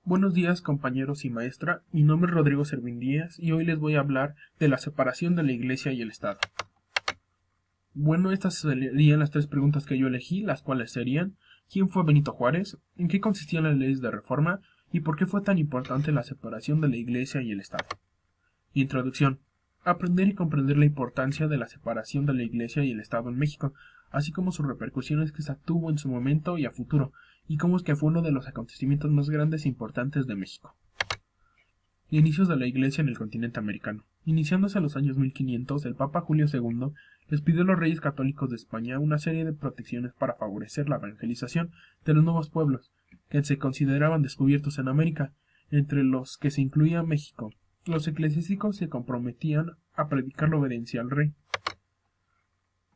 Buenos días, compañeros y maestra. Mi nombre es Rodrigo Servín Díaz y hoy les voy a hablar de la separación de la Iglesia y el Estado. Bueno, estas serían las tres preguntas que yo elegí, las cuales serían: ¿quién fue Benito Juárez? ¿En qué consistían las leyes de reforma? ¿Y por qué fue tan importante la separación de la Iglesia y el Estado? Introducción. Aprender y comprender la importancia de la separación de la Iglesia y el Estado en México, así como sus repercusiones que esta tuvo en su momento y a futuro, y cómo es que fue uno de los acontecimientos más grandes e importantes de México. Inicios de la Iglesia en el continente americano. Iniciándose a los años 1500, el Papa Julio II les pidió a los reyes católicos de España una serie de protecciones para favorecer la evangelización de los nuevos pueblos, que se consideraban descubiertos en América, entre los que se incluía México. Los eclesiásticos se comprometían a predicar la obediencia al rey.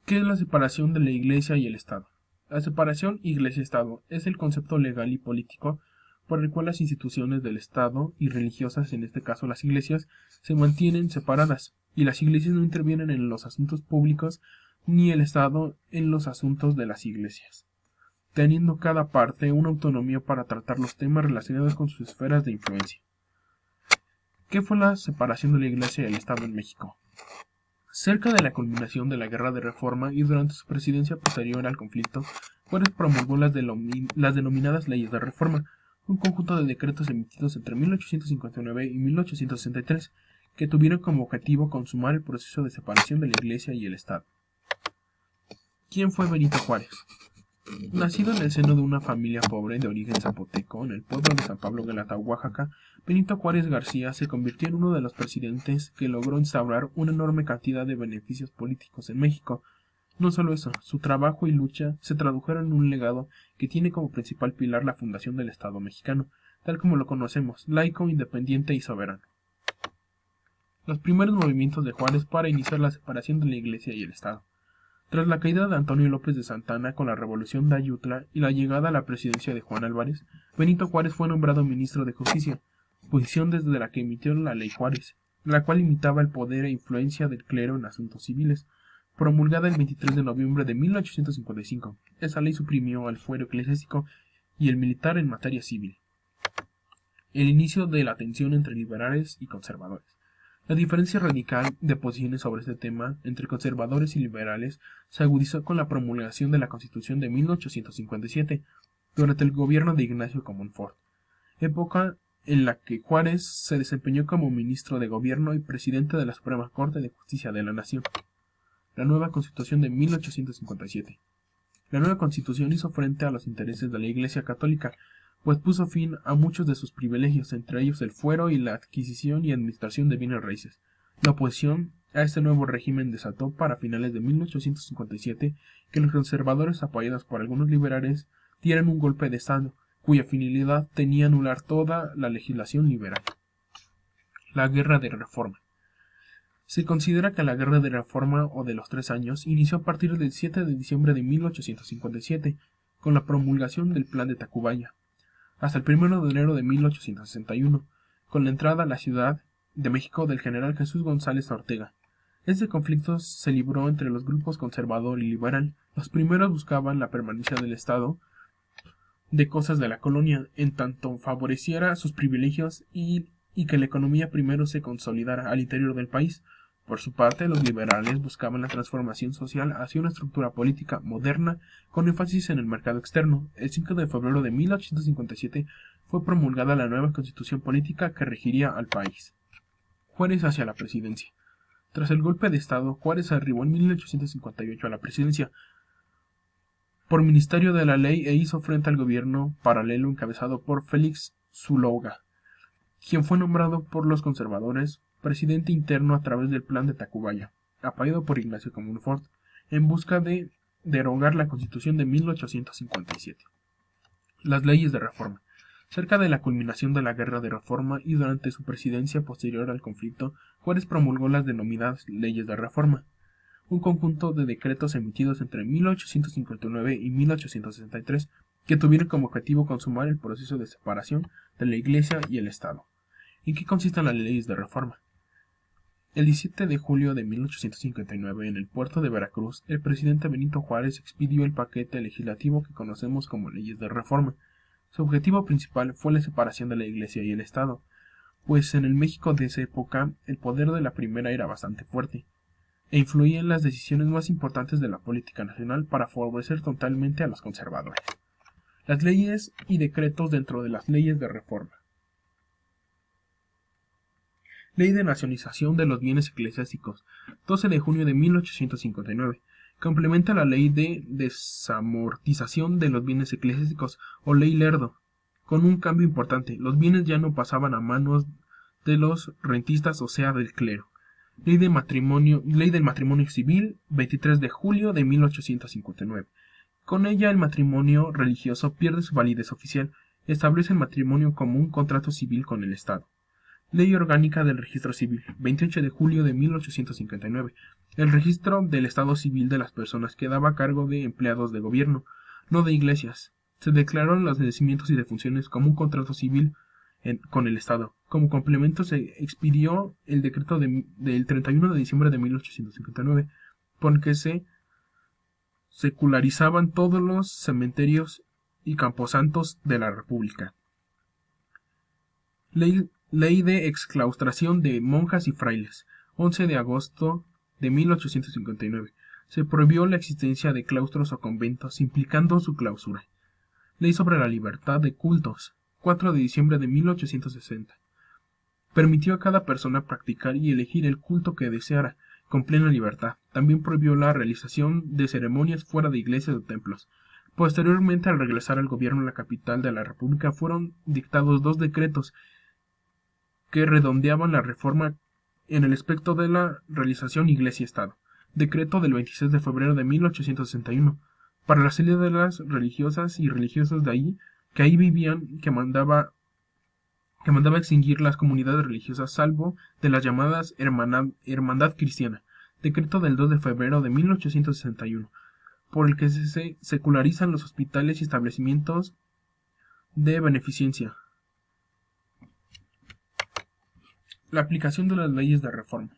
¿Qué es la separación de la Iglesia y el Estado? La separación Iglesia-Estado es el concepto legal y político por el cual las instituciones del Estado y religiosas, en este caso las iglesias, se mantienen separadas, y las iglesias no intervienen en los asuntos públicos ni el Estado en los asuntos de las iglesias, teniendo cada parte una autonomía para tratar los temas relacionados con sus esferas de influencia. ¿Qué fue la separación de la Iglesia y el Estado en México? Cerca de la culminación de la Guerra de Reforma y durante su presidencia posterior al conflicto, Juárez promulgó las denominadas leyes de reforma, un conjunto de decretos emitidos entre 1859 y 1863, que tuvieron como objetivo consumar el proceso de separación de la Iglesia y el Estado. ¿Quién fue Benito Juárez? Nacido en el seno de una familia pobre de origen zapoteco en el pueblo de San Pablo Guelatao, Oaxaca, Benito Juárez García se convirtió en uno de los presidentes que logró instaurar una enorme cantidad de beneficios políticos en México. No solo eso, su trabajo y lucha se tradujeron en un legado que tiene como principal pilar la fundación del Estado mexicano, tal como lo conocemos, laico, independiente y soberano. Los primeros movimientos de Juárez para iniciar la separación de la Iglesia y el Estado. Tras la caída de Antonio López de Santana con la Revolución de Ayutla y la llegada a la presidencia de Juan Álvarez, Benito Juárez fue nombrado ministro de Justicia, posición desde la que emitió la Ley Juárez, la cual limitaba el poder e influencia del clero en asuntos civiles. Promulgada el 23 de noviembre de 1855, esa ley suprimió al fuero eclesiástico y el militar en materia civil. El inicio de la tensión entre liberales y conservadores. La diferencia radical de posiciones sobre este tema entre conservadores y liberales se agudizó con la promulgación de la Constitución de 1857 durante el gobierno de Ignacio Comonfort, época en la que Juárez se desempeñó como ministro de Gobierno y presidente de la Suprema Corte de Justicia de la Nación. La nueva Constitución de 1857. La nueva Constitución hizo frente a los intereses de la Iglesia Católica, pues puso fin a muchos de sus privilegios, entre ellos el fuero y la adquisición y administración de bienes raíces. La oposición a este nuevo régimen desató para finales de 1857 que los conservadores, apoyados por algunos liberales, dieran un golpe de Estado, cuya finalidad tenía anular toda la legislación liberal. La Guerra de Reforma. Se considera que la Guerra de Reforma o de los 3 años inició a partir del 7 de diciembre de 1857, con la promulgación del Plan de Tacubaya, hasta el 1 de enero de 1861, con la entrada a la Ciudad de México del general Jesús González Ortega. Este conflicto se libró entre los grupos conservador y liberal. Los primeros buscaban la permanencia del Estado de cosas de la colonia, en tanto favoreciera sus privilegios y que la economía primero se consolidara al interior del país. Por su parte, los liberales buscaban la transformación social hacia una estructura política moderna con énfasis en el mercado externo. El 5 de febrero de 1857 fue promulgada la nueva constitución política que regiría al país. Juárez hacia la presidencia. Tras el golpe de Estado, Juárez arribó en 1858 a la presidencia por Ministerio de la Ley e hizo frente al gobierno paralelo encabezado por Félix Zuloaga, quien fue nombrado por los conservadores presidente interno a través del Plan de Tacubaya, apoyado por Ignacio Comonfort, en busca de derogar la Constitución de 1857. Las leyes de reforma. Cerca de la culminación de la Guerra de Reforma y durante su presidencia posterior al conflicto, Juárez promulgó las denominadas leyes de reforma, un conjunto de decretos emitidos entre 1859 y 1863 que tuvieron como objetivo consumar el proceso de separación de la Iglesia y el Estado. ¿En qué consisten las leyes de reforma? El 17 de julio de 1859, en el puerto de Veracruz, el presidente Benito Juárez expidió el paquete legislativo que conocemos como leyes de reforma, Su objetivo principal fue la separación de la Iglesia y el Estado, pues en el México de esa época el poder de la primera era bastante fuerte, e influía en las decisiones más importantes de la política nacional para favorecer totalmente a los conservadores. Las leyes y decretos dentro de las leyes de reforma. Ley de nacionalización de los bienes eclesiásticos, 12 de junio de 1859. Complementa la Ley de desamortización de los bienes eclesiásticos, o Ley Lerdo, con un cambio importante. Los bienes ya no pasaban a manos de los rentistas, o sea, del clero. Ley del matrimonio civil, 23 de julio de 1859. Con ella el matrimonio religioso pierde su validez oficial. Establece el matrimonio como un contrato civil con el Estado. Ley Orgánica del Registro Civil, 28 de julio de 1859. El registro del estado civil de las personas quedaba a cargo de empleados de gobierno, no de iglesias. Se declararon los nacimientos y defunciones como un contrato civil con el Estado. Como complemento se expidió el decreto del 31 de diciembre de 1859, por el que se secularizaban todos los cementerios y camposantos de la República. Ley de exclaustración de monjas y frailes, 11 de agosto de 1859. Se prohibió la existencia de claustros o conventos, implicando su clausura. Ley sobre la libertad de cultos, 4 de diciembre de 1860. Permitió a cada persona practicar y elegir el culto que deseara, con plena libertad. También prohibió la realización de ceremonias fuera de iglesias o templos. Posteriormente, al regresar al gobierno en la capital de la República, fueron dictados 2 decretos que redondeaban la reforma en el aspecto de la realización Iglesia-Estado. Decreto del 26 de febrero de 1861, para la salida de las religiosas y religiosos de ahí, que ahí vivían, que mandaba extinguir las comunidades religiosas, salvo de las llamadas Hermandad Cristiana. Decreto del 2 de febrero de 1861, por el que se secularizan los hospitales y establecimientos de beneficencia. La aplicación de las leyes de reforma.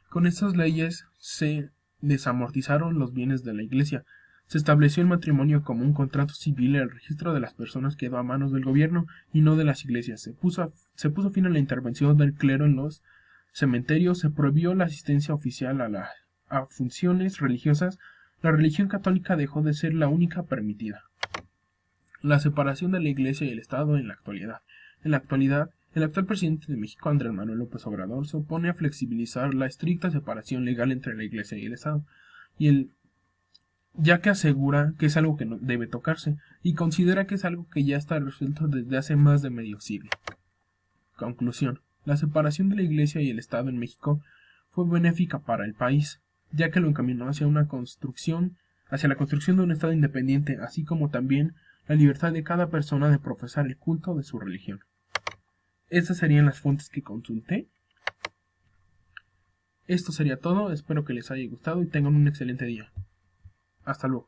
Con estas leyes se desamortizaron los bienes de la Iglesia. Se estableció el matrimonio como un contrato civil. El registro de las personas quedó a manos del gobierno y no de las iglesias. Se puso fin a la intervención del clero en los cementerios. Se prohibió la asistencia oficial a funciones religiosas. La religión católica dejó de ser la única permitida. La separación de la Iglesia y el Estado en la actualidad. En la actualidad, el actual presidente de México, Andrés Manuel López Obrador, se opone a flexibilizar la estricta separación legal entre la Iglesia y el Estado, ya que asegura que es algo que no debe tocarse, y considera que es algo que ya está resuelto desde hace más de medio siglo. Conclusión. La separación de la Iglesia y el Estado en México fue benéfica para el país, ya que lo encaminó hacia la construcción de un Estado independiente, así como también la libertad de cada persona de profesar el culto de su religión. Estas serían las fuentes que consulté. Esto sería todo, espero que les haya gustado y tengan un excelente día. Hasta luego.